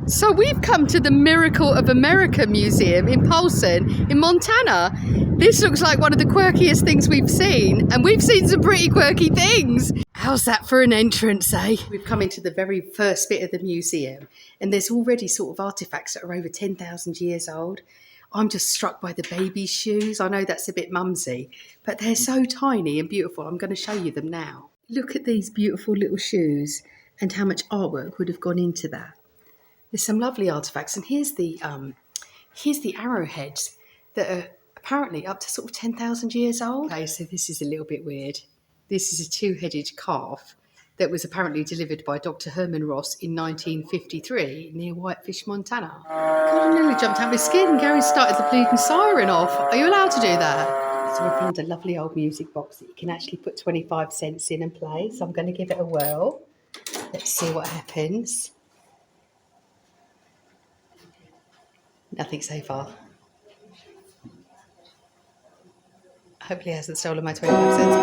So we've come to the Miracle of America Museum in Polson in Montana. This looks like one of the quirkiest things we've seen, and we've seen some pretty quirky things. How's that for an entrance, eh? We've come into the very first bit of the museum, and there's already sort of artefacts that are over 10,000 years old. I'm just struck by the baby's shoes. I know that's a bit mumsy, but they're so tiny and beautiful. I'm going to show you them now. Look at these beautiful little shoes and how much artwork would have gone into that. There's some lovely artefacts, and here's the arrowheads that are apparently up to sort of 10,000 years old. Okay, so this is a little bit weird. This is a two-headed calf that was apparently delivered by Dr. Herman Ross in 1953 near Whitefish, Montana. God, I nearly jumped out of my skin. Gary started the bleeding siren off. Are you allowed to do that? So we found a lovely old music box that you can actually put 25 cents in and play. So I'm going to give it a whirl. Let's see what happens. Nothing so far. Hopefully it hasn't stolen my 25 cents.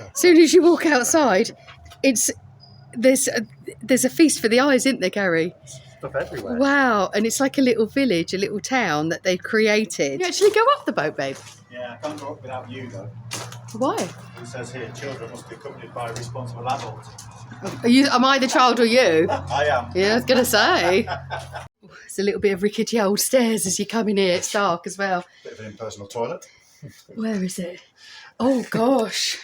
As soon as you walk outside, there's a feast for the eyes, isn't there, Gary? Stuff everywhere. Wow, and it's like a little village, a little town that they've created. You actually go up the boat, babe? Yeah, I can't go up without you though. Why? It says here, children must be accompanied by a responsible adult. Am I the child or you? I am. Yeah, I was going to say. There's a little bit of rickety old stairs as you come in here. It's dark as well. Bit of an impersonal toilet. Where is it? Oh, gosh.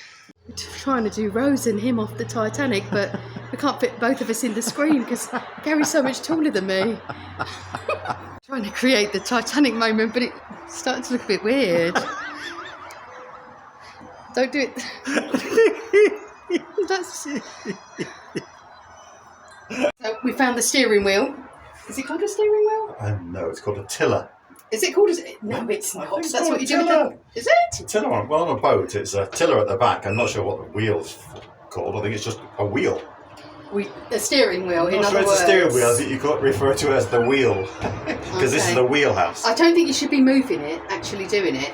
We're trying to do Rose and him off the Titanic, but we can't fit both of us in the screen because Gary's so much taller than me. Trying to create the Titanic moment, but it's starting to look a bit weird. Don't do it. That's... So we found the steering wheel. Is it called a steering wheel? No, it's called a tiller. Is it called a... No, it's not. That's what you do with the... Is it? A tiller on, well, on a boat, it's a tiller at the back. I'm not sure what the wheel's called. I think it's just a wheel. A steering wheel, in I'm not other sure words. it's a steering wheel. I think you could refer to it as the wheel. Because this is the wheelhouse. I don't think you should be moving it, actually doing it.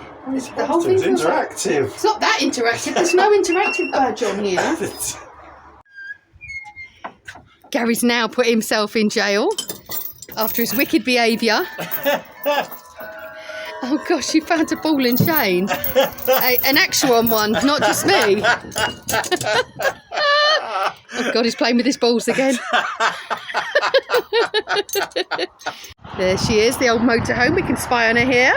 The whole thing's interactive. It's not that interactive. There's no interactive badge on here. Gary's now put himself in jail after his wicked behaviour. Oh gosh, you found a ball and chain. An actual one, not just me. Oh God, he's playing with his balls again. There she is, the old motorhome. We can spy on her here.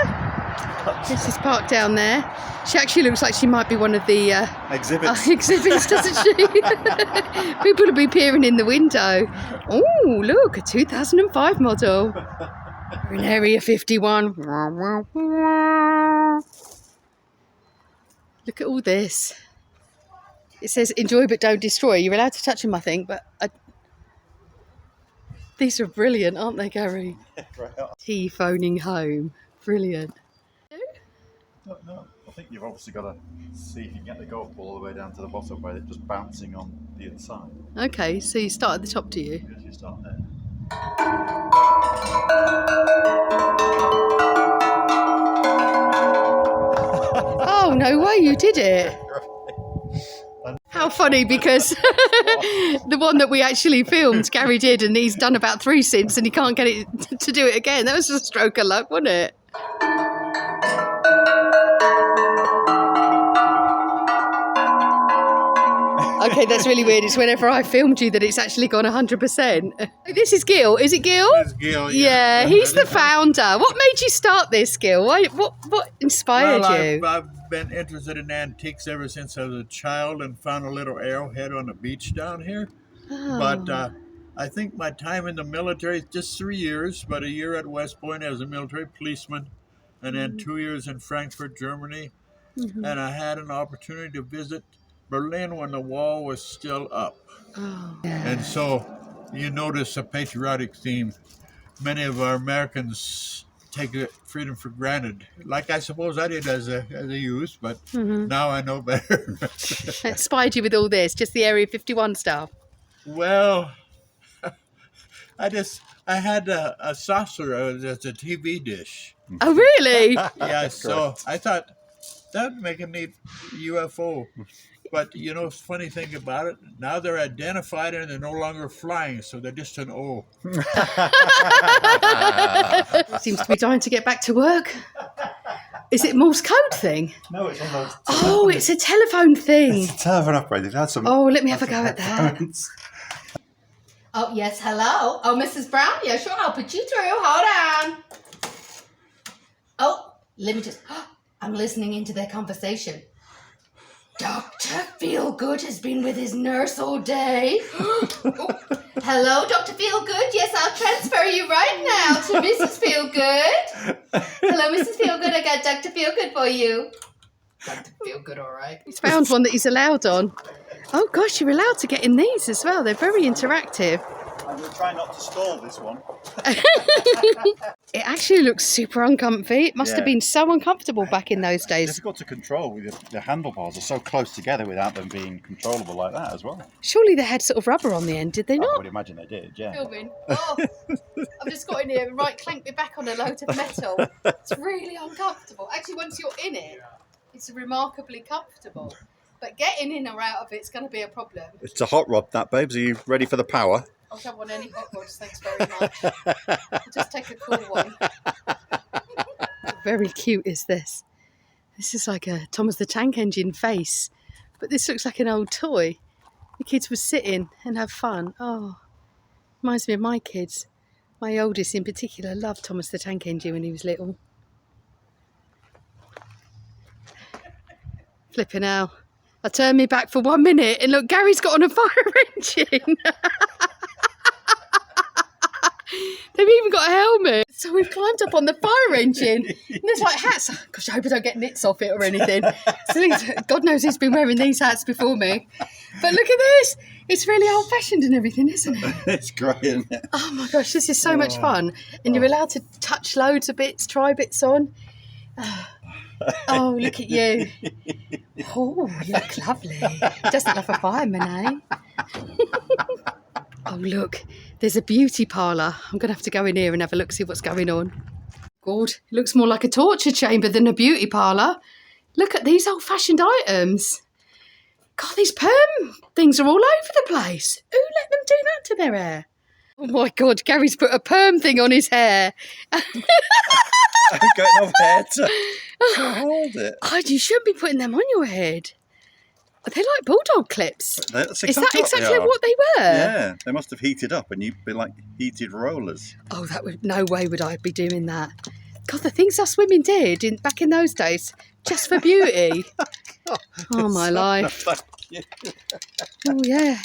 This is parked down there. She actually looks like she might be one of the exhibits, doesn't she? People will be peering in the window. Oh, look, a 2005 model. We're in Area 51. Look at all this. It says enjoy but don't destroy. You're allowed to touch them, I think, but these are brilliant, aren't they, Gary? Tea phoning home. Brilliant. No, I think you've obviously got to see if you can get the golf ball all the way down to the bottom where it's just bouncing on the inside. Okay, so you start at the top, do you? Yes, you start there. Oh, no way, you did it. How funny, because the one that we actually filmed, Gary did, and he's done about 3 since, and he can't get it to do it again. That was a stroke of luck, wasn't it? Okay, that's really weird. It's whenever I filmed you that it's actually gone 100%. This is Gil. Is it Gil? It's Gil, yeah. Yeah, he's the founder. What made you start this, Gil? What inspired you? I've been interested in antiques ever since I was a child and found a little arrowhead on the beach down here. Oh. But I think my time in the military is just 3 years, but a year at West Point as a military policeman, and then 2 years in Frankfurt, Germany. Mm-hmm. And I had an opportunity to visit Berlin when the wall was still up. Oh, yeah. And so you notice a patriotic theme. Many of our Americans take freedom for granted, like I suppose I did as a youth, but now I know better. Inspired you with all this, just the Area 51 stuff? Well, I had a saucer as a TV dish. Oh, really? Yeah, so I thought That'd make a neat UFO. But you know, funny thing about it, now they're identified and they're no longer flying, so they're just an O. Seems to be dying to get back to work. Is it Morse code thing? No, it's almost. Oh, it's a telephone thing. It's a telephone operator. They've had some. Oh, let me have a go at that. headphones. Oh, yes, hello. Oh, Mrs. Brown? Yeah, sure, I'll put you through. Hold on. Oh, let me just... I'm listening into their conversation. Dr. Feelgood has been with his nurse all day. Oh, hello, Dr. Feelgood. Yes, I'll transfer you right now to Mrs. Feelgood. Hello, Mrs. Feelgood. I got Dr. Feelgood for you. Dr. Feelgood, all right. He's found one that he's allowed on. Oh, gosh, you're allowed to get in these as well. They're very interactive. I'm going to try not to stall this one. It actually looks super uncomfy. It must have Yeah. been so uncomfortable back in those days. Difficult to control with the handlebars are so close together without them being controllable like that as well. Surely they had sort of rubber on the end, did they I not? would imagine they did, yeah. Filming. Oh, I've just got in here and clanked me back on a load of metal. It's really uncomfortable. Actually, once you're in it, it's remarkably comfortable. But getting in or out of it's going to be a problem. It's a hot rod, that, babes. Are you ready for the power? I don't want any hot rods, thanks very much. I'll just take a cool one. Very cute is this. This is like a Thomas the Tank Engine face. But this looks like an old toy. The kids would sit in and have fun. Oh, reminds me of my kids. My oldest in particular loved Thomas the Tank Engine when he was little. Flipping out. I turned me back for 1 minute and look, Gary's got on a fire engine. They've even got a helmet. So we've climbed up on the fire engine. And there's like hats. Gosh, I hope I don't get nits off it or anything. So God knows who's been wearing these hats before me. But look at this. It's really old fashioned and everything, isn't it? It's great, isn't it? Oh my gosh, this is so much fun. And you're allowed to touch loads of bits, try bits on. Oh, look at you. Oh, you look lovely. Doesn't love a fireman, eh? Oh, look, there's a beauty parlour. I'm going to have to go in here and have a look, see what's going on. God, it looks more like a torture chamber than a beauty parlour. Look at these old-fashioned items. God, these perm things are all over the place. Who let them do that to their hair? Oh, my God, Gary's put a perm thing on his hair. I'm getting off hair to hold it. Oh, you shouldn't be putting them on your head. They're like bulldog clips. That's Is that exactly what they were? Yeah, they must have heated up and you'd be like heated rollers. Oh, no way would I be doing that. God, the things us women did back in those days, just for beauty. Oh, my life. Oh, yeah.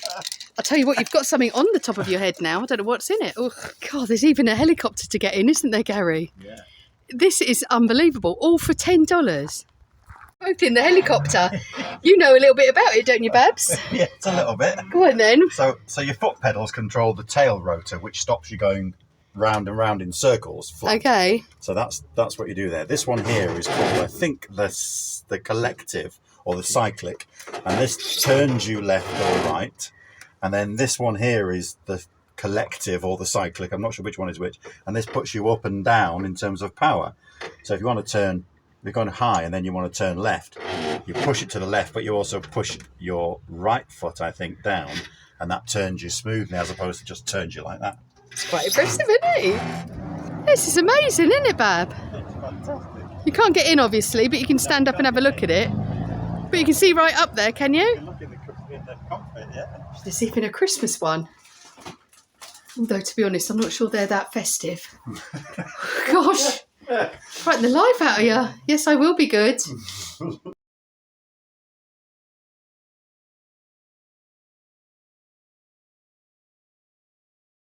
I'll tell you what, you've got something on the top of your head now. I don't know what's in it. Oh, God, there's even a helicopter to get in, isn't there, Gary? Yeah. This is unbelievable. All for $10. Both in the helicopter. You know a little bit about it, don't you, Babs? Yeah, it's a little bit. Go on then. So your foot pedals control the tail rotor, which stops you going round and round in circles. Flat. Okay. So that's what you do there. This one here is called, I think, the collective or the cyclic, and this turns you left or right. And then this one here is the collective or the cyclic. I'm not sure which one is which. And this puts you up and down in terms of power. So if you want to turn, you're going high and then you want to turn left, you push it to the left, but you also push your right foot, I think, down, and that turns you smoothly as opposed to just turns you like that. It's quite impressive, isn't it? This is amazing, isn't it, Bab? It's fantastic. You can't get in, obviously, but you can stand up and have a look at it. But you can see right up there, can you? You can look in the cockpit, yeah. There's even a Christmas one. Although, to be honest, I'm not sure they're that festive. Gosh, frighten the life out of you. Yes, I will be good.